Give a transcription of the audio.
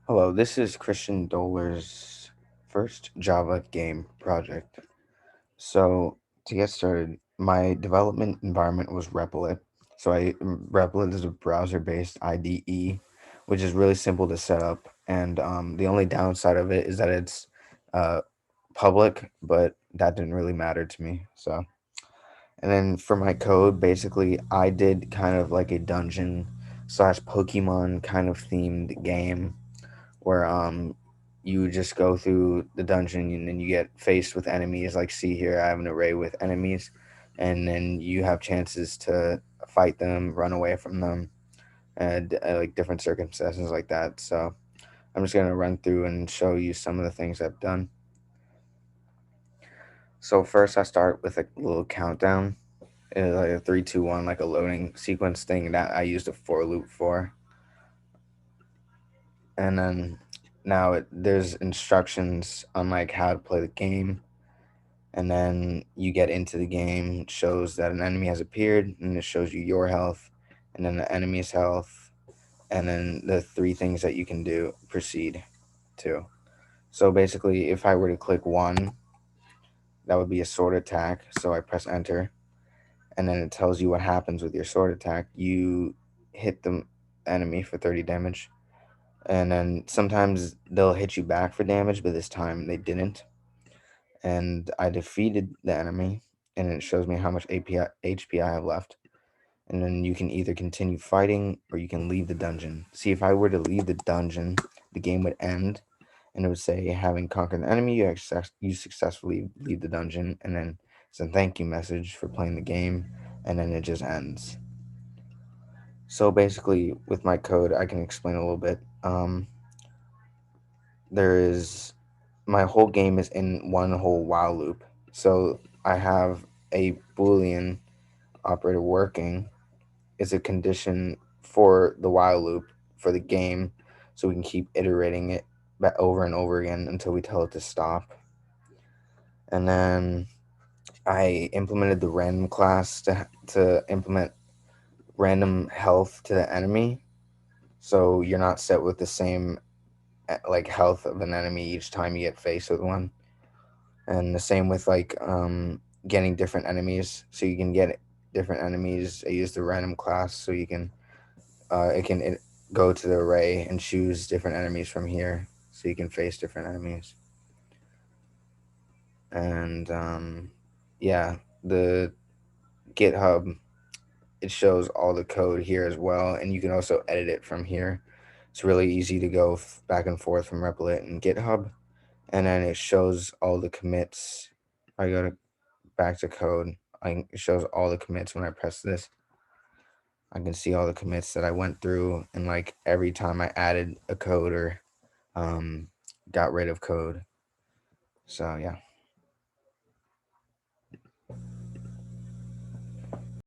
Hello, this is Christian Doler's first Java game project. So, to get started, my development environment was Replit. Replit is a browser-based IDE, which is really simple to set up, and the only downside of it is that it's uh, public, but that didn't really matter to me. And then for my code, basically, I did kind of like a dungeon slash Pokemon kind of themed game where you just go through the dungeon and then you get faced with enemies. Like, see here, I have an array with enemies, and then you have chances to fight them, run away from them, and like different circumstances like that. So I'm just gonna run through and show you some of the things I've done. So first, I start with a little countdown, like a 3, 2, 1, like a loading sequence thing that I used a for loop for, and then there's instructions on like how to play the game, and then you get into the game. It shows that an enemy has appeared, and it shows you your health, and then the enemy's health, and then the three things that you can do proceed to. So basically, if I were to click one, that would be a sword attack. So I press enter, and then it tells you what happens with your sword attack. You hit the enemy for 30 damage, and then sometimes they'll hit you back for damage, but this time they didn't. And I defeated the enemy, and it shows me how much HP I have left. And then you can either continue fighting or you can leave the dungeon. See, if I were to leave the dungeon, the game would end, and it would say, having conquered the enemy, you successfully leave the dungeon, and then it's a thank you message for playing the game, and then it just ends. So basically, with my code, I can explain a little bit. There is My whole game is in one whole while loop. So I have a Boolean operator working is a condition for the while loop for the game, so we can keep iterating it back over and over again until we tell it to stop. And then I implemented the random class to implement random health to the enemy, so you're not set with the same like health of an enemy each time you get faced with one. And the same with like getting different enemies, so you can get different enemies. I use the random class so you can go to the array and choose different enemies from here, so you can face different enemies. And yeah, the GitHub, it shows all the code here as well, and you can also edit it from here. It's really easy to go back and forth from Replit and GitHub, and then it shows all the commits. I go to back to code. It shows all the commits when I press this. I can see all the commits that I went through, and like every time I added a code or um, got rid of code. So yeah.